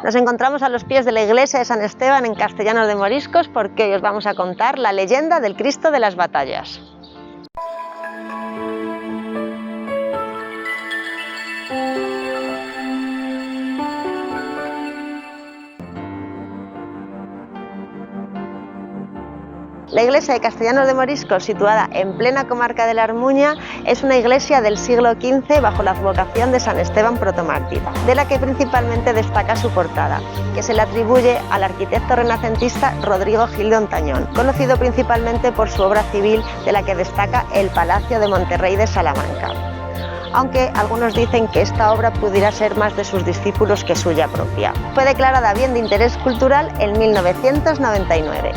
Nos encontramos a los pies de la iglesia de San Esteban en Castellanos de Moriscos porque hoy os vamos a contar la leyenda del Cristo de las Batallas. La iglesia de Castellanos de Moriscos, situada en plena comarca de la Armuña, es una iglesia del siglo XV bajo la advocación de San Esteban protomártir, de la que principalmente destaca su portada, que se le atribuye al arquitecto renacentista Rodrigo Gil de Ontañón, conocido principalmente por su obra civil, de la que destaca el Palacio de Monterrey de Salamanca. Aunque algunos dicen que esta obra pudiera ser más de sus discípulos que suya propia. Fue declarada bien de interés cultural en 1999.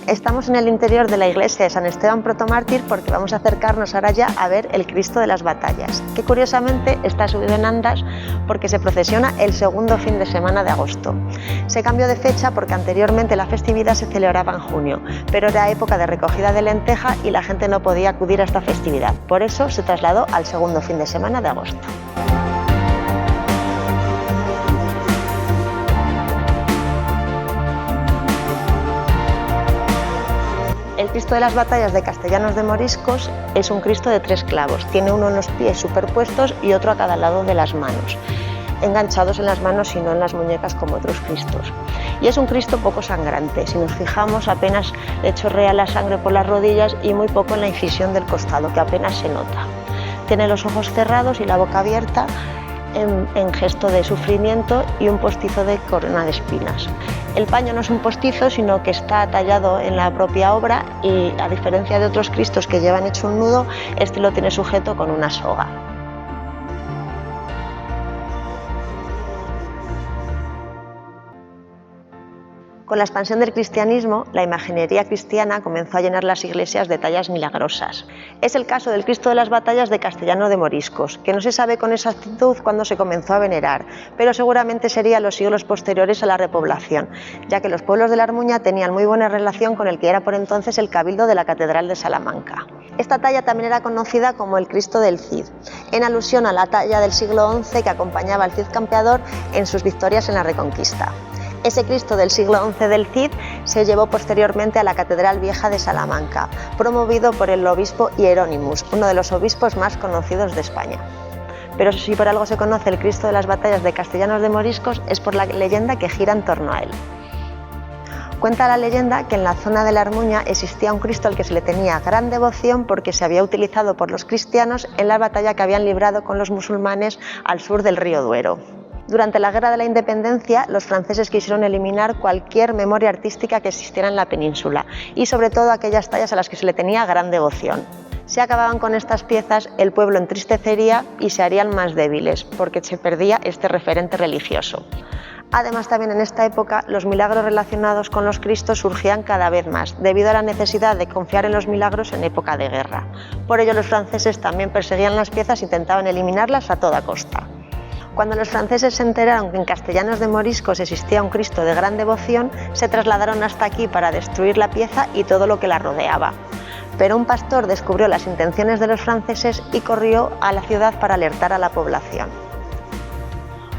Estamos en el interior de la iglesia de San Esteban protomártir porque vamos a acercarnos ahora ya a ver el Cristo de las Batallas, que curiosamente está subido en andas porque se procesiona el segundo fin de semana de agosto. Se cambió de fecha porque anteriormente la festividad se celebraba en junio, pero era época de recogida de lenteja y la gente no podía acudir a esta festividad. Por eso se trasladó al segundo fin de semana de agosto. El Cristo de las Batallas de Castellanos de Moriscos es un Cristo de 3 clavos. Tiene uno en los pies superpuestos y otro a cada lado de las manos, enganchados en las manos y no en las muñecas como otros Cristos. Y es un Cristo poco sangrante. Si nos fijamos, apenas le chorrea la sangre por las rodillas y muy poco en la incisión del costado, que apenas se nota. Tiene los ojos cerrados y la boca abierta en gesto de sufrimiento y un postizo de corona de espinas. El paño no es un postizo, sino que está tallado en la propia obra y, a diferencia de otros Cristos que llevan hecho un nudo, este lo tiene sujeto con una soga. Con la expansión del cristianismo, la imaginería cristiana comenzó a llenar las iglesias de tallas milagrosas. Es el caso del Cristo de las Batallas de Castellano de Moriscos, que no se sabe con exactitud cuándo se comenzó a venerar, pero seguramente sería los siglos posteriores a la repoblación, ya que los pueblos de la Armuña tenían muy buena relación con el que era por entonces el cabildo de la Catedral de Salamanca. Esta talla también era conocida como el Cristo del Cid, en alusión a la talla del siglo XI que acompañaba al Cid campeador en sus victorias en la Reconquista. Ese Cristo del siglo XI del Cid se llevó posteriormente a la Catedral Vieja de Salamanca, promovido por el obispo Hieronymus, uno de los obispos más conocidos de España. Pero si por algo se conoce el Cristo de las Batallas de Castellanos de Moriscos es por la leyenda que gira en torno a él. Cuenta la leyenda que en la zona de la Armuña existía un Cristo al que se le tenía gran devoción porque se había utilizado por los cristianos en la batalla que habían librado con los musulmanes al sur del río Duero. Durante la Guerra de la Independencia, los franceses quisieron eliminar cualquier memoria artística que existiera en la península y sobre todo aquellas tallas a las que se le tenía gran devoción. Si acababan con estas piezas, el pueblo entristecería y se harían más débiles porque se perdía este referente religioso. Además, también en esta época, los milagros relacionados con los Cristos surgían cada vez más, debido a la necesidad de confiar en los milagros en época de guerra. Por ello, los franceses también perseguían las piezas e intentaban eliminarlas a toda costa. Cuando los franceses se enteraron que en Castellanos de Moriscos existía un Cristo de gran devoción, se trasladaron hasta aquí para destruir la pieza y todo lo que la rodeaba. Pero un pastor descubrió las intenciones de los franceses y corrió a la ciudad para alertar a la población.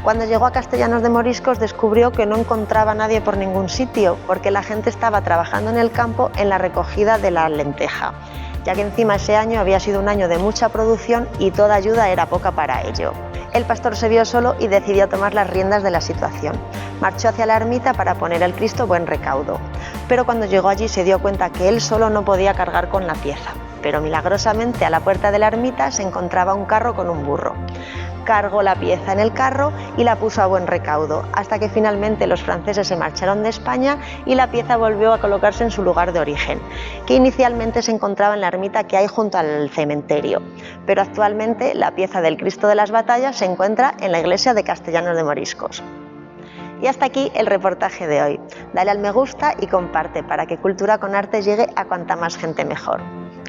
Cuando llegó a Castellanos de Moriscos descubrió que no encontraba a nadie por ningún sitio, porque la gente estaba trabajando en el campo en la recogida de la lenteja, ya que encima ese año había sido un año de mucha producción y toda ayuda era poca para ello. El pastor se vio solo y decidió tomar las riendas de la situación. Marchó hacia la ermita para poner al Cristo buen recaudo, pero cuando llegó allí se dio cuenta que él solo no podía cargar con la pieza. Pero milagrosamente a la puerta de la ermita se encontraba un carro con un burro. Cargó la pieza en el carro y la puso a buen recaudo, hasta que finalmente los franceses se marcharon de España y la pieza volvió a colocarse en su lugar de origen, que inicialmente se encontraba en la ermita que hay junto al cementerio, pero actualmente la pieza del Cristo de las Batallas se encuentra en la iglesia de Castellanos de Moriscos. Y hasta aquí el reportaje de hoy. Dale al me gusta y comparte para que Cultura con Arte llegue a cuanta más gente mejor.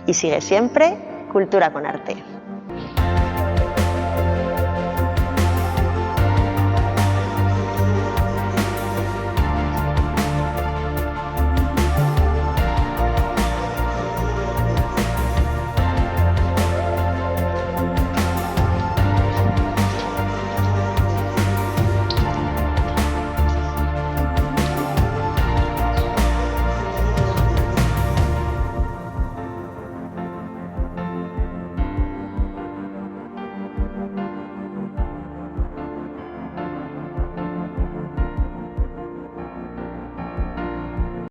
Y sigue siempre Cultura con Arte. Chao.